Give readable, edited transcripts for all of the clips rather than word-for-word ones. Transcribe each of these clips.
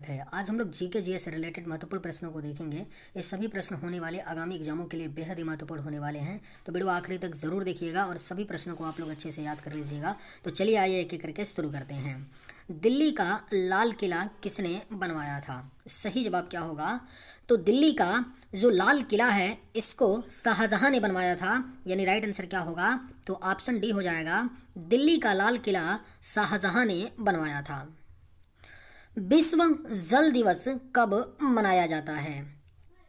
है। आज हम लोग जीके जीएस से रिलेटेड महत्वपूर्ण प्रश्नों को देखेंगे। ये सभी प्रश्न होने वाले आगामी एग्जामों के लिए बेहद ही महत्वपूर्ण होने वाले हैं, तो वीडियो आखिरी तक जरूर देखिएगा और सभी प्रश्नों को आप लोग अच्छे से याद कर लीजिएगा। तो चलिए आइए एक एक करके शुरू करते हैं। दिल्ली का लाल किला किसने बनवाया था? सही जवाब क्या होगा? तो दिल्ली का जो लाल किला है इसको शाहजहां ने बनवाया था, यानी राइट आंसर क्या होगा? तो ऑप्शन डी हो जाएगा। दिल्ली का लाल किला शाहजहां ने बनवाया था। विश्व जल दिवस कब मनाया जाता है?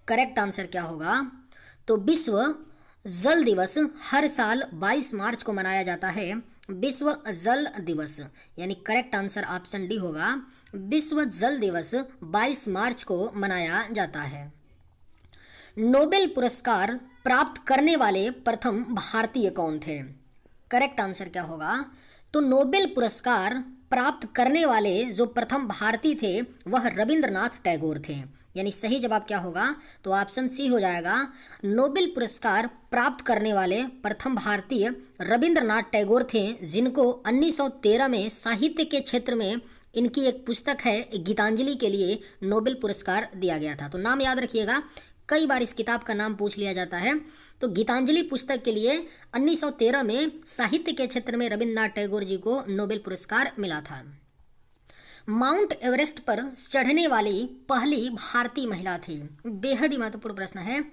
करेक्ट आंसर क्या होगा? तो विश्व जल दिवस हर साल 22 मार्च को मनाया जाता है। विश्व जल दिवस यानी करेक्ट आंसर ऑप्शन डी होगा। विश्व जल दिवस 22 मार्च को मनाया जाता है। नोबेल पुरस्कार प्राप्त करने वाले प्रथम भारतीय कौन थे? करेक्ट आंसर क्या होगा? तो नोबेल पुरस्कार प्राप्त करने वाले जो प्रथम भारतीय थे वह रविंद्रनाथ टैगोर थे, यानी सही जवाब क्या होगा? तो ऑप्शन सी हो जाएगा। नोबेल पुरस्कार प्राप्त करने वाले प्रथम भारतीय रविंद्रनाथ टैगोर थे, जिनको 1913 में साहित्य के क्षेत्र में इनकी एक पुस्तक है गीतांजलि के लिए नोबेल पुरस्कार दिया गया था। तो नाम याद रखिएगा, कई बार इस किताब का नाम पूछ लिया जाता है। तो गीतांजलि पुस्तक के लिए 1913 में साहित्य के क्षेत्र में रविंद्रनाथ टैगोर जी को नोबेल पुरस्कार मिला था। माउंट एवरेस्ट पर चढ़ने वाली पहली भारतीय महिला थी। बेहद ही महत्वपूर्ण प्रश्न है।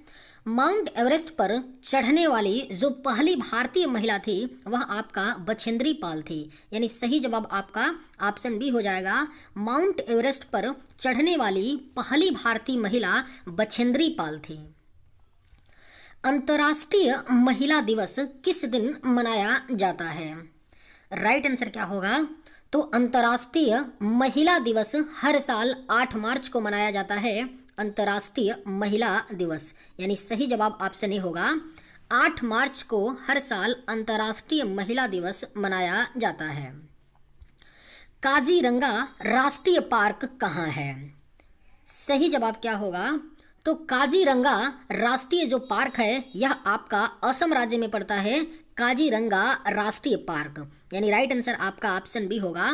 माउंट एवरेस्ट पर चढ़ने वाली जो पहली भारतीय महिला थी वह आपका बछेंद्री पाल थी, यानी सही जवाब आपका ऑप्शन बी हो जाएगा। माउंट एवरेस्ट पर चढ़ने वाली पहली भारतीय महिला बछेंद्री पाल थी। अंतर्राष्ट्रीय महिला दिवस किस दिन मनाया जाता है? राइट आंसर क्या होगा? तो अंतर्राष्ट्रीय महिला दिवस हर साल 8 मार्च को मनाया जाता है। अंतर्राष्ट्रीय महिला दिवस यानी सही जवाब ऑप्शन ए होगा। 8 मार्च को हर साल अंतर्राष्ट्रीय महिला दिवस मनाया जाता है। काजीरंगा राष्ट्रीय पार्क कहाँ है? सही जवाब क्या होगा? तो काजीरंगा राष्ट्रीय जो पार्क है यह आपका असम राज्य में पड़ता है। काजीरंगा राष्ट्रीय पार्क यानी राइट आंसर आपका ऑप्शन बी होगा।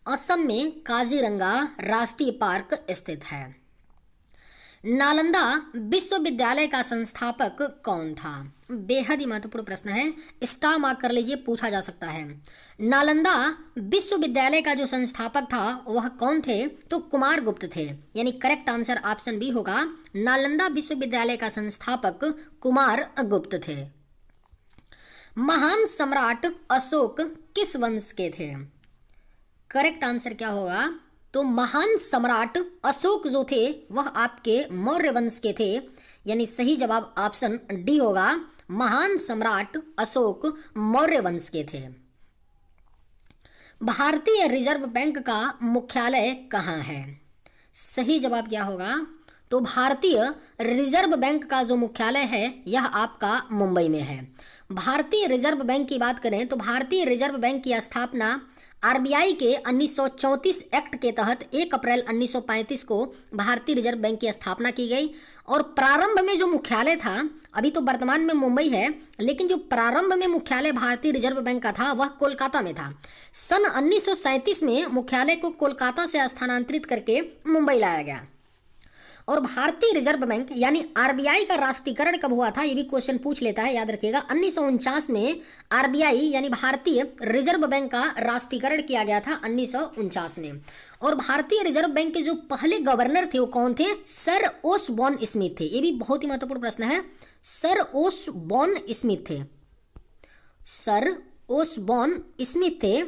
असम में काजीरंगा राष्ट्रीय पार्क स्थित है। नालंदा विश्वविद्यालय का संस्थापक कौन था? बेहद ही महत्वपूर्ण प्रश्न है, स्टार मार्क कर लीजिए, पूछा जा सकता है। नालंदा विश्वविद्यालय का जो संस्थापक था वह कौन थे? तो कुमार गुप्त थे, यानी करेक्ट आंसर ऑप्शन बी होगा। नालंदा विश्वविद्यालय का संस्थापक कुमार गुप्त थे। महान सम्राट अशोक किस वंश के थे? करेक्ट आंसर क्या होगा? तो महान सम्राट अशोक जो थे वह आपके मौर्य वंश के थे, यानी सही जवाब ऑप्शन डी होगा। महान सम्राट अशोक मौर्य वंश के थे। भारतीय रिजर्व बैंक का मुख्यालय कहाँ है? सही जवाब क्या होगा? तो भारतीय रिजर्व बैंक का जो मुख्यालय है यह आपका मुंबई में है। भारतीय रिजर्व बैंक की बात करें तो भारतीय रिजर्व बैंक की स्थापना आरबीआई के 1934 एक्ट के तहत 1 अप्रैल 1935 को भारतीय रिजर्व बैंक की स्थापना की गई। और प्रारंभ में जो मुख्यालय था, अभी तो वर्तमान में मुंबई है, लेकिन जो प्रारंभ में मुख्यालय भारतीय रिजर्व बैंक का था वह कोलकाता में था। सन 1937 में मुख्यालय को कोलकाता से स्थानांतरित करके मुंबई लाया गया। और भारतीय रिजर्व बैंक यानी आरबीआई का राष्ट्रीयकरण कब हुआ था, ये भी क्वेश्चन पूछ लेता है, याद रखिएगा। 1949 में आरबीआई यानी भारतीय रिजर्व बैंक का राष्ट्रीयकरण किया गया था 1949 में। और भारतीय रिजर्व बैंक के जो पहले गवर्नर थे वो कौन थे? सर ओसबॉर्न स्मिथ थे। ये भी बहुत ही महत्वपूर्ण प्रश्न है। सर ओसबॉर्न स्मिथ थे। सर ओसबॉर्न स्मिथ थे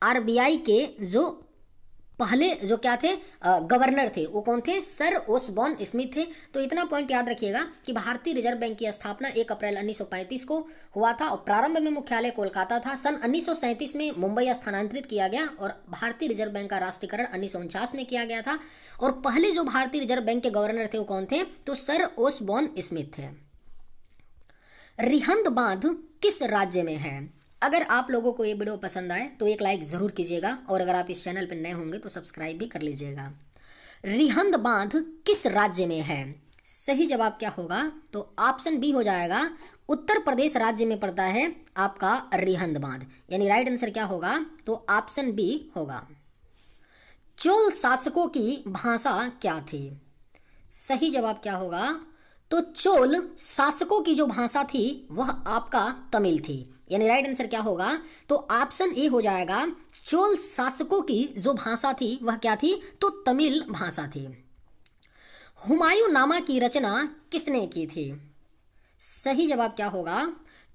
आरबीआई के जो पहले जो क्या थे गवर्नर थे, वो कौन थे? सर ओसबॉर्न स्मिथ थे। तो इतना पॉइंट याद रखिएगा कि भारतीय रिजर्व बैंक की स्थापना 1 अप्रैल 1935 को हुआ था और प्रारंभ में मुख्यालय कोलकाता था। सन 1937 में मुंबई स्थानांतरित किया गया और भारतीय रिजर्व बैंक का राष्ट्रीयकरण 1949 में किया गया था। और पहले जो भारतीय रिजर्व बैंक के गवर्नर थे वो कौन थे? तो सर ओसबॉर्न स्मिथ थे। रिहंद बांध किस राज्य में है? अगर आप लोगों को ये वीडियो पसंद आए तो एक लाइक ज़रूर कीजिएगा और अगर आप इस चैनल पर नए होंगे तो सब्सक्राइब भी कर लीजिएगा। रिहंद बांध किस राज्य में है? सही जवाब क्या होगा? तो ऑप्शन बी हो जाएगा। उत्तर प्रदेश राज्य में पड़ता है आपका रिहंद बांध, यानी राइट आंसर क्या होगा? तो ऑप्शन बी होगा। चोल शासकों की भाषा क्या थी? सही जवाब क्या होगा? तो चोल शासकों की जो भाषा थी वह आपका तमिल थी, यानी राइट आंसर क्या होगा? तो ऑप्शन ए हो जाएगा। चोल शासकों की जो भाषा थी वह क्या थी? तो तमिल भाषा थी। हुमायूं नामा की रचना किसने की थी? सही जवाब क्या होगा?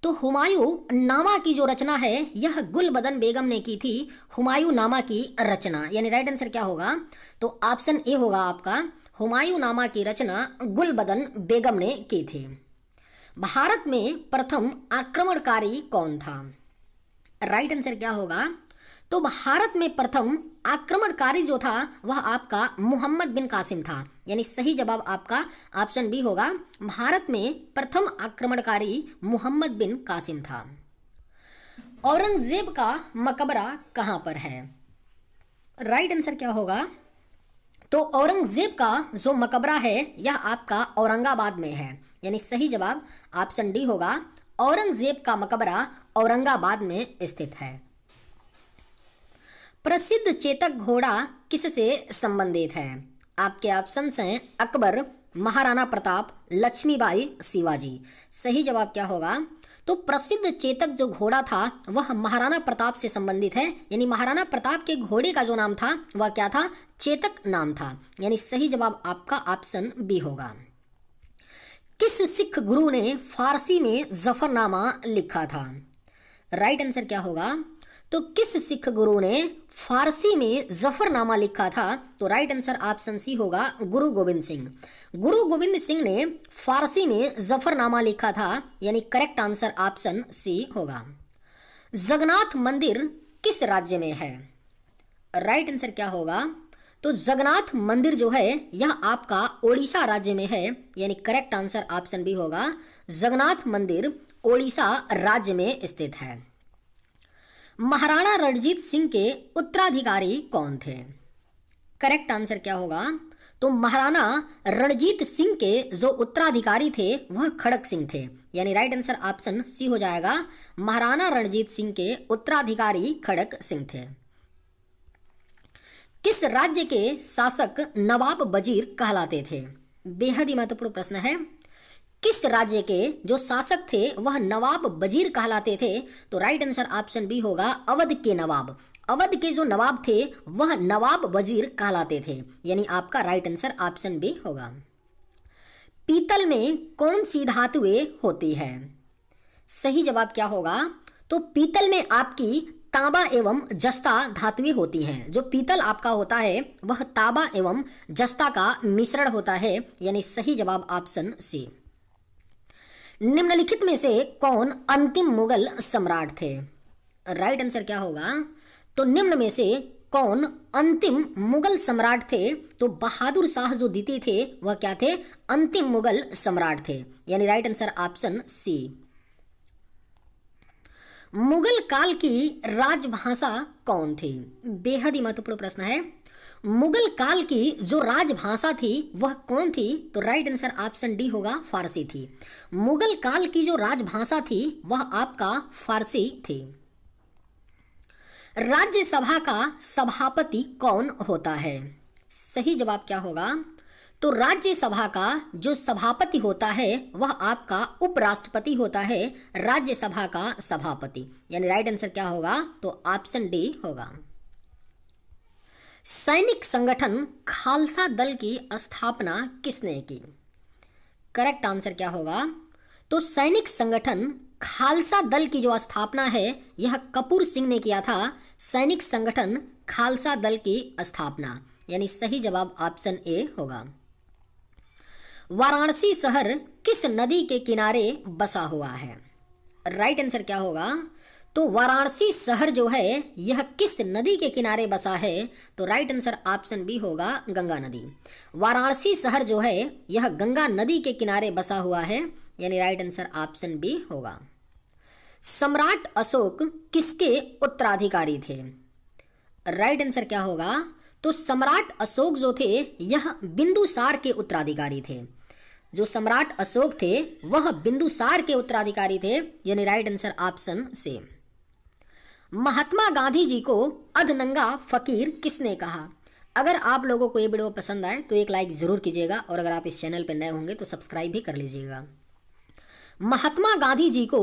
तो हुमायूं नामा की जो रचना है यह गुलबदन बेगम ने की थी। हुमायूं नामा की रचना, यानी राइट आंसर क्या होगा? तो ऑप्शन ए होगा आपका। हुमायूं नामा की रचना गुलबदन बेगम ने की थी। भारत में प्रथम आक्रमणकारी कौन था? राइट आंसर क्या होगा? तो भारत में प्रथम आक्रमणकारी जो था वह आपका मोहम्मद बिन कासिम था, यानी सही जवाब आपका ऑप्शन बी होगा। भारत में प्रथम आक्रमणकारी मोहम्मद बिन कासिम था। औरंगजेब का मकबरा कहाँ पर है? राइट आंसर क्या होगा? तो औरंगजेब का जो मकबरा है यह आपका औरंगाबाद में है, यानी सही जवाब ऑप्शन डी होगा। औरंगजेब का मकबरा औरंगाबाद में स्थित है। प्रसिद्ध चेतक घोड़ा किससे संबंधित है? आपके ऑप्शंस हैं अकबर, महाराणा प्रताप, लक्ष्मीबाई, शिवाजी। सही जवाब क्या होगा? तो प्रसिद्ध चेतक जो घोड़ा था वह महाराणा प्रताप से संबंधित है, यानी महाराणा प्रताप के घोड़े का जो नाम था वह क्या था? चेतक नाम था, यानी सही जवाब आपका ऑप्शन बी होगा। किस सिख गुरु ने फारसी में जफरनामा लिखा था? राइट आंसर क्या होगा? तो किस सिख गुरु ने फारसी में जफरनामा लिखा था? तो राइट आंसर ऑप्शन सी होगा, गुरु गोविंद सिंह। गुरु गोविंद सिंह ने फारसी में जफरनामा लिखा था, यानी करेक्ट आंसर ऑप्शन सी होगा। जगन्नाथ मंदिर किस राज्य में है? राइट आंसर क्या होगा? तो जगन्नाथ मंदिर जो है यह आपका ओडिशा राज्य में है, यानी करेक्ट आंसर ऑप्शन बी होगा। जगन्नाथ मंदिर ओडिशा राज्य में स्थित है। महाराणा रणजीत सिंह के उत्तराधिकारी कौन थे? करेक्ट आंसर क्या होगा? तो महाराणा रणजीत सिंह के जो उत्तराधिकारी थे वह खड़क सिंह थे, यानी राइट आंसर ऑप्शन सी हो जाएगा। महाराणा रणजीत सिंह के उत्तराधिकारी खड़क सिंह थे। किस राज्य के शासक नवाब वजीर कहलाते थे? बेहद ही महत्वपूर्ण प्रश्न है। किस राज्य के जो शासक थे वह नवाब वजीर कहलाते थे? तो राइट आंसर ऑप्शन बी होगा, अवध के नवाब। अवध के जो नवाब थे वह नवाब वजीर कहलाते थे, यानी आपका राइट आंसर ऑप्शन बी होगा। पीतल में कौन सी धातुएं होती है? सही जवाब क्या होगा? तो पीतल में आपकी तांबा एवं जस्ता धातुएं होती हैं। जो पीतल आपका होता है वह तांबा एवं जस्ता का मिश्रण होता है, यानी सही जवाब ऑप्शन सी। निम्नलिखित में से कौन अंतिम मुगल सम्राट थे? राइट आंसर क्या होगा? तो निम्न में से कौन अंतिम मुगल सम्राट थे? तो बहादुर शाह जो द्वितीय थे वह क्या थे? अंतिम मुगल सम्राट थे, यानी right answer option C. Mughal काल की राजभाषा कौन थी? बेहद ही महत्वपूर्ण प्रश्न है। मुगल काल की जो राजभाषा थी वह कौन थी? तो राइट आंसर ऑप्शन डी होगा, फारसी थी। मुगल काल की जो राजभाषा थी वह आपका फारसी थी। राज्यसभा का सभापति कौन होता है? सही जवाब क्या होगा? तो राज्यसभा का जो सभापति होता है वह आपका उपराष्ट्रपति होता है, राज्यसभा का सभापति, यानी राइट आंसर क्या होगा? तो ऑप्शन डी होगा। सैनिक संगठन खालसा दल की स्थापना किसने की? करेक्ट आंसर क्या होगा? तो सैनिक संगठन खालसा दल की जो स्थापना है यह कपूर सिंह ने किया था। सैनिक संगठन खालसा दल की स्थापना, यानी सही जवाब ऑप्शन ए होगा। वाराणसी शहर किस नदी के किनारे बसा हुआ है? राइट आंसर क्या होगा? तो वाराणसी शहर जो है यह किस नदी के किनारे बसा है? तो राइट आंसर ऑप्शन बी होगा, गंगा नदी। वाराणसी शहर जो है यह गंगा नदी के किनारे बसा हुआ है, यानी राइट आंसर ऑप्शन बी होगा। सम्राट अशोक किसके उत्तराधिकारी थे? राइट आंसर क्या होगा? तो सम्राट अशोक जो थे यह बिंदुसार के उत्तराधिकारी थे। जो सम्राट अशोक थे वह बिंदुसार के उत्तराधिकारी थे, यानी राइट आंसर ऑप्शन सी। महात्मा गांधी जी को अधनंगा फकीर किसने कहा? अगर आप लोगों को ये वीडियो पसंद आए तो एक लाइक ज़रूर कीजिएगा और अगर आप इस चैनल पर नए होंगे तो सब्सक्राइब भी कर लीजिएगा। महात्मा गांधी जी को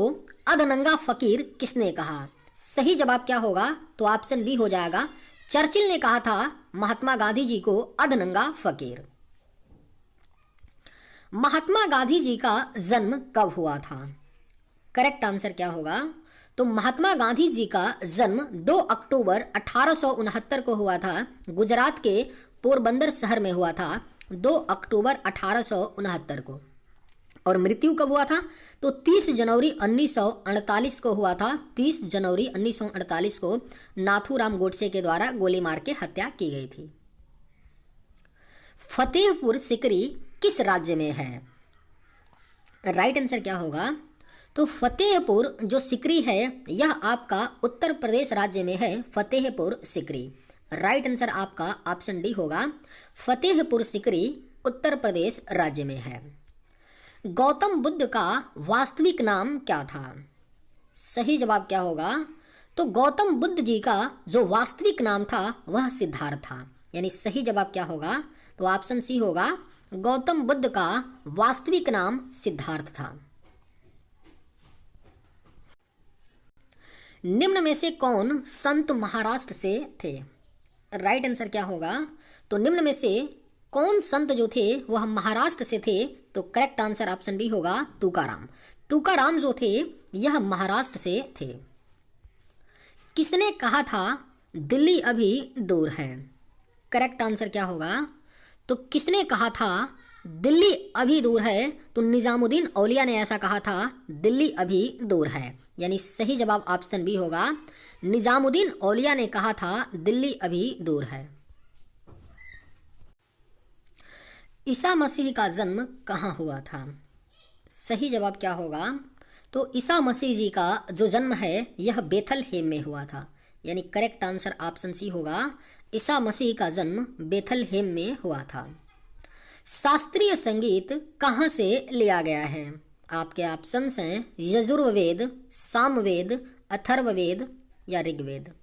अधनंगा फकीर किसने कहा? सही जवाब क्या होगा? तो ऑप्शन बी हो जाएगा, चर्चिल ने कहा था महात्मा गांधी जी को अधनंगा फकीर। महात्मा गांधी जी का जन्म कब हुआ था? करेक्ट आंसर क्या होगा? तो महात्मा गांधी जी का जन्म 2 अक्टूबर 1869 को हुआ था। गुजरात के पोरबंदर शहर में हुआ था 2 अक्टूबर 1869 को। और मृत्यु कब हुआ था? तो 30 जनवरी 1948 को हुआ था। 30 जनवरी 1948 को नाथूराम गोडसे के द्वारा गोली मार के हत्या की गई थी। फतेहपुर सिकरी किस राज्य में है? राइट आंसर क्या होगा? तो फतेहपुर जो सिकरी है यह आपका उत्तर प्रदेश राज्य में है। फतेहपुर सिकरी। राइट आंसर आपका ऑप्शन डी होगा, फतेहपुर सिकरी उत्तर प्रदेश राज्य में है। गौतम बुद्ध का वास्तविक नाम क्या था? सही जवाब क्या होगा? तो गौतम बुद्ध जी का जो वास्तविक नाम था वह सिद्धार्थ था। यानी सही जवाब क्या होगा? तो ऑप्शन सी होगा, गौतम बुद्ध का वास्तविक नाम सिद्धार्थ था। निम्न में से कौन संत महाराष्ट्र से थे? राइट आंसर क्या होगा? तो निम्न में से कौन संत जो थे वह महाराष्ट्र से थे? तो करेक्ट आंसर ऑप्शन बी होगा, तुकाराम। तुकाराम जो थे यह महाराष्ट्र से थे। किसने कहा था दिल्ली अभी दूर है? करेक्ट आंसर क्या होगा? तो किसने कहा था दिल्ली अभी दूर है? तो निजामुद्दीन औलिया ने ऐसा कहा था, दिल्ली अभी दूर है। यानी सही जवाब ऑप्शन बी होगा, निजामुद्दीन औलिया ने कहा था दिल्ली अभी दूर है। ईसा मसीह का जन्म कहाँ हुआ था? सही जवाब क्या होगा? तो ईसा मसीह जी का जो जन्म है यह बेथलहेम में हुआ था। यानी करेक्ट आंसर ऑप्शन सी होगा, ईसा मसीह का जन्म बेथलहेम में हुआ था। शास्त्रीय संगीत कहाँ से लिया गया है? आपके ऑप्शंस हैं यजुर्वेद, सामवेद, अथर्ववेद या ऋग्वेद।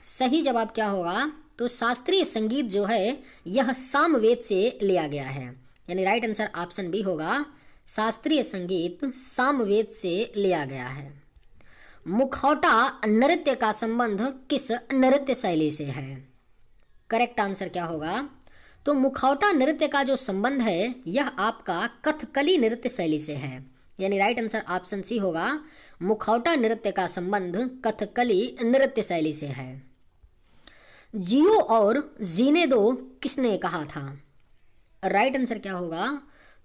सही जवाब क्या होगा? तो शास्त्रीय संगीत जो है यह सामवेद से लिया गया है। यानी राइट आंसर ऑप्शन बी होगा, शास्त्रीय संगीत सामवेद से लिया गया है। मुखौटा नृत्य का संबंध किस नृत्य शैली से है? करेक्ट आंसर क्या होगा? तो मुखौटा नृत्य का जो संबंध है यह आपका कथकली नृत्य शैली से है। यानी राइट आंसर ऑप्शन सी होगा, मुखौटा नृत्य का संबंध कथकली नृत्य शैली से है। जियो और जीने दो किसने कहा था? राइट आंसर क्या होगा?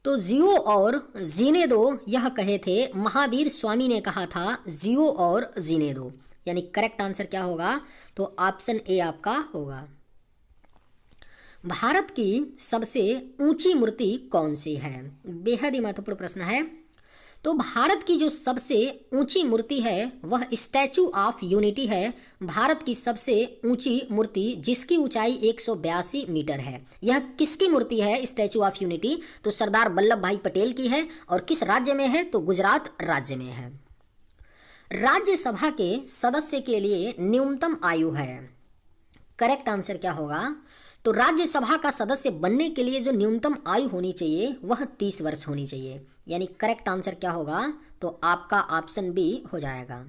तो जियो और जीने दो यह कहे थे महावीर स्वामी ने कहा था, जियो और जीने दो। यानी करेक्ट आंसर क्या होगा? तो ऑप्शन ए आपका होगा। भारत की सबसे ऊंची मूर्ति कौन सी है? बेहद ही महत्वपूर्ण प्रश्न है। तो भारत की जो सबसे ऊंची मूर्ति है वह स्टैचू ऑफ यूनिटी है। भारत की सबसे ऊंची मूर्ति जिसकी ऊंचाई 182 मीटर है। यह किसकी मूर्ति है स्टैचू ऑफ यूनिटी? तो सरदार वल्लभ भाई पटेल की है। और किस राज्य में है? तो गुजरात राज्य में है। राज्यसभा के सदस्य के लिए न्यूनतम आयु है। करेक्ट आंसर क्या होगा? तो राज्यसभा का सदस्य बनने के लिए जो न्यूनतम आयु होनी चाहिए वह 30 वर्ष होनी चाहिए। यानी करेक्ट आंसर क्या होगा? तो आपका ऑप्शन बी हो जाएगा।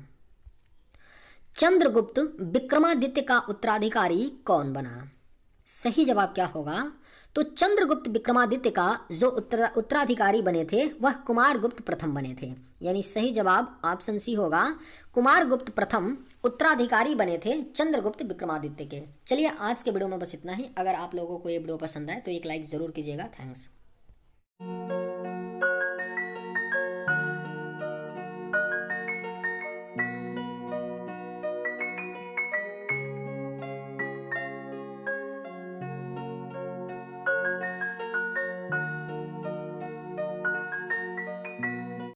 चंद्रगुप्त विक्रमादित्य का उत्तराधिकारी कौन बना? सही जवाब क्या होगा? तो चंद्रगुप्त विक्रमादित्य का जो उत्तराधिकारी बने थे वह कुमारगुप्त प्रथम बने थे। यानी सही जवाब ऑप्शन सी होगा, कुमारगुप्त प्रथम उत्तराधिकारी बने थे चंद्रगुप्त विक्रमादित्य के। चलिए आज के वीडियो में बस इतना ही। अगर आप लोगों को ये वीडियो पसंद आए तो एक लाइक ज़रूर कीजिएगा। थैंक्स।